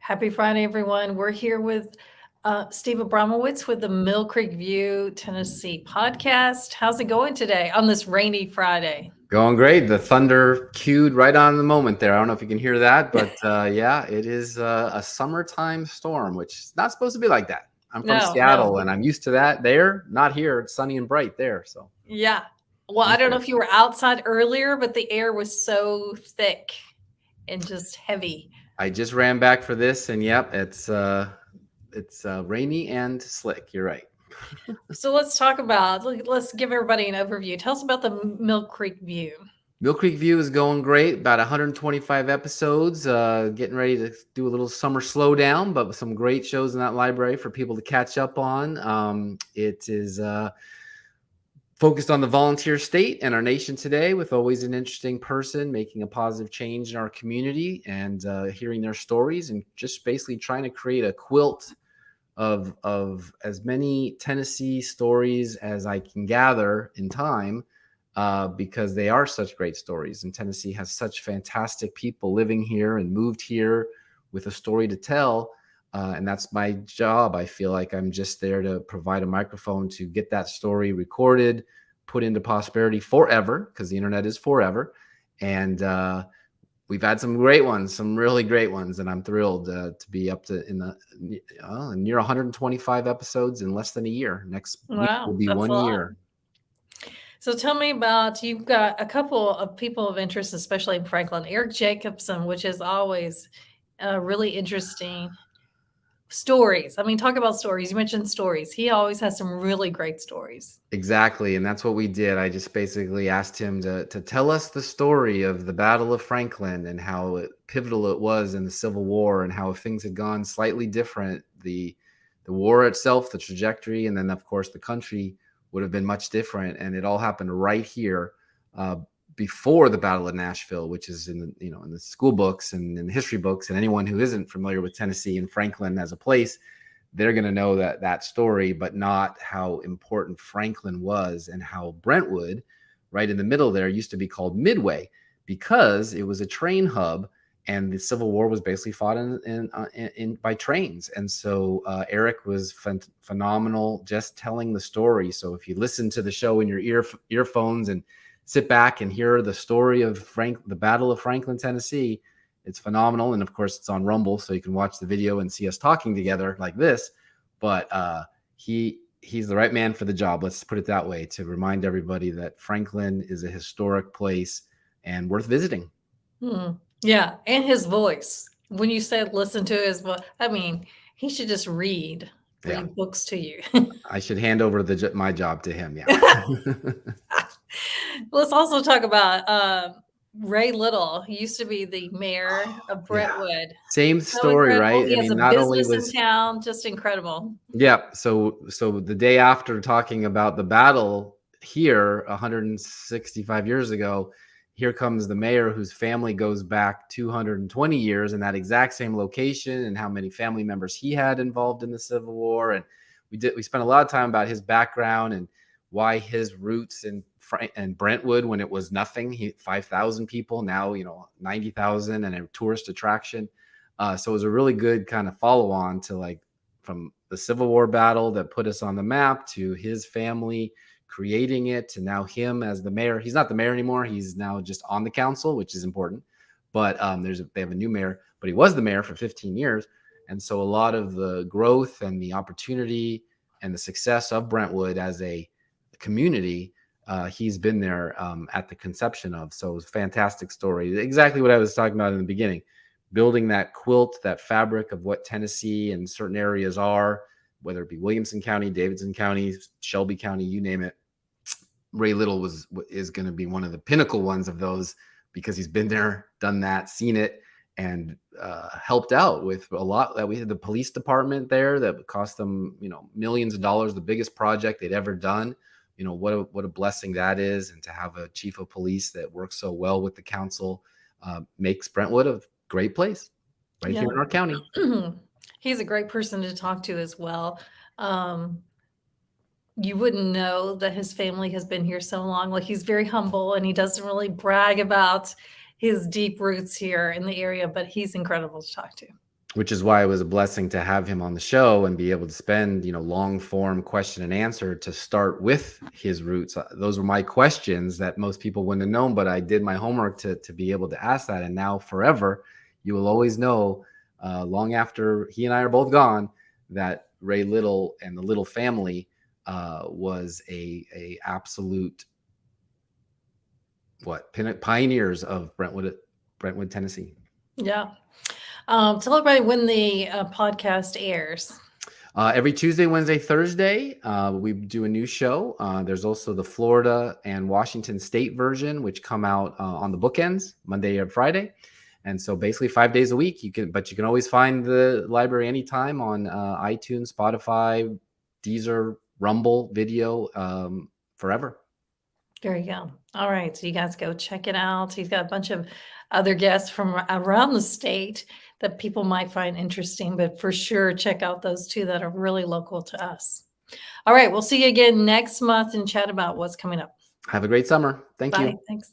Happy Friday, everyone. We're here with Steve Abramowicz with the Mill Creek View, Tennessee podcast. How's it going today on this rainy Friday? Going great. The thunder cued right on the moment there. I don't know if you can hear that, but yeah, it is a summertime storm, which is not supposed to be like that. I'm from No. Seattle and I'm used to that there. Not here. It's sunny and bright there. So Yeah. Well, I thank don't know you. if you were outside earlier, but the air was so thick and just heavy. I just ran back for this, and yep, it's rainy and slick. You're right. So let's give everybody an overview. Tell us about the Mill Creek View. Mill Creek View is going great. About 125 episodes. Getting ready to do a little summer slowdown, but with some great shows in that library for people to catch up on. It is focused on the volunteer state and our nation today, with always an interesting person making a positive change in our community and hearing their stories, and just basically trying to create a quilt of as many Tennessee stories as I can gather in time. Because they are such great stories. And Tennessee has such fantastic people living here and moved here with a story to tell. And that's my job. I feel like I'm just there to provide a microphone to get that story recorded, put into posterity forever, because the internet is forever. And we've had some great ones, some really great ones. And I'm thrilled to be up to near 125 episodes in less than a year. Next week Wow, will be that's a 1 lot. year. So tell me about, you've got a couple of people of interest, especially in Franklin. Eric Jacobson, which is always really interesting stories. I mean, talk about stories. You mentioned stories. He always has some really great stories. Exactly, and that's what we did. I just basically asked him to tell us the story of the Battle of Franklin and how pivotal it was in the Civil War, and how if things had gone slightly different, the war itself, the trajectory, and then of course the country would have been much different. And it all happened right here before the Battle of Nashville, which is in the school books and in the history books. And anyone who isn't familiar with Tennessee and Franklin as a place, they're going to know that story, but not how important Franklin was, and how Brentwood, right in the middle there, used to be called Midway because it was a train hub, and the Civil War was basically fought in by trains. And so Eric was phenomenal just telling the story. So if you listen to the show in your earphones and sit back and hear the story of the Battle of Franklin, Tennessee, it's phenomenal. And of course, it's on Rumble, so you can watch the video and see us talking together like this. But he's the right man for the job. Let's put it that way, to remind everybody that Franklin is a historic place and worth visiting. Yeah, and his voice. When you said listen to his voice, I mean, he should just read books to you. I should hand over my job to him. Yeah. Let's also talk about Ray Little. He used to be the mayor of Brentwood. Yeah. Same story, right? He has a business in town, just incredible. Yeah. So the day after talking about the battle here 165 years ago, here comes the mayor whose family goes back 220 years in that exact same location, and how many family members he had involved in the Civil War. And we spent a lot of time about his background and why his roots in Brentwood, when it was nothing, 5,000 people, now 90,000, and a tourist attraction. So it was a really good kind of follow on to from the Civil War battle that put us on the map, to his family creating it, to now him as the mayor. He's not the mayor anymore. He's now just on the council, which is important. But they have a new mayor, but he was the mayor for 15 years. And so a lot of the growth and the opportunity and the success of Brentwood as a community, he's been there at the conception of. So it was a fantastic story. Exactly what I was talking about in the beginning, building that quilt, that fabric of what Tennessee and certain areas are, whether it be Williamson County, Davidson County, Shelby County, you name it. Ray Little is going to be one of the pinnacle ones of those, because he's been there, done that, seen it, and helped out with a lot. That we had the police department there that cost them millions of dollars, the biggest project they'd ever done. What a blessing that is. And to have a chief of police that works so well with the council makes Brentwood a great place here in our county. He's a great person to talk to as well. You wouldn't know that his family has been here so long. He's very humble, and he doesn't really brag about his deep roots here in the area, but he's incredible to talk to. which is why it was a blessing to have him on the show and be able to spend, long form question and answer to start with his roots. Those were my questions that most people wouldn't have known, but I did my homework to be able to ask that. And now forever, you will always know, long after he and I are both gone, that Ray Little and the Little family was a absolute pioneers of Brentwood, Tennessee. Yeah. Tell everybody when the podcast airs. Every Tuesday, Wednesday, Thursday, we do a new show. There's also the Florida and Washington State version, which come out on the bookends, Monday or Friday. And so basically 5 days a week. You can always find the library anytime on iTunes, Spotify, Deezer, Rumble, Video, forever. There you go. All right. So you guys go check it out. He's got a bunch of other guests from around the state that people might find interesting, but for sure, check out those two that are really local to us. All right. We'll see you again next month and chat about what's coming up. Have a great summer. Thank you. Bye. Thanks.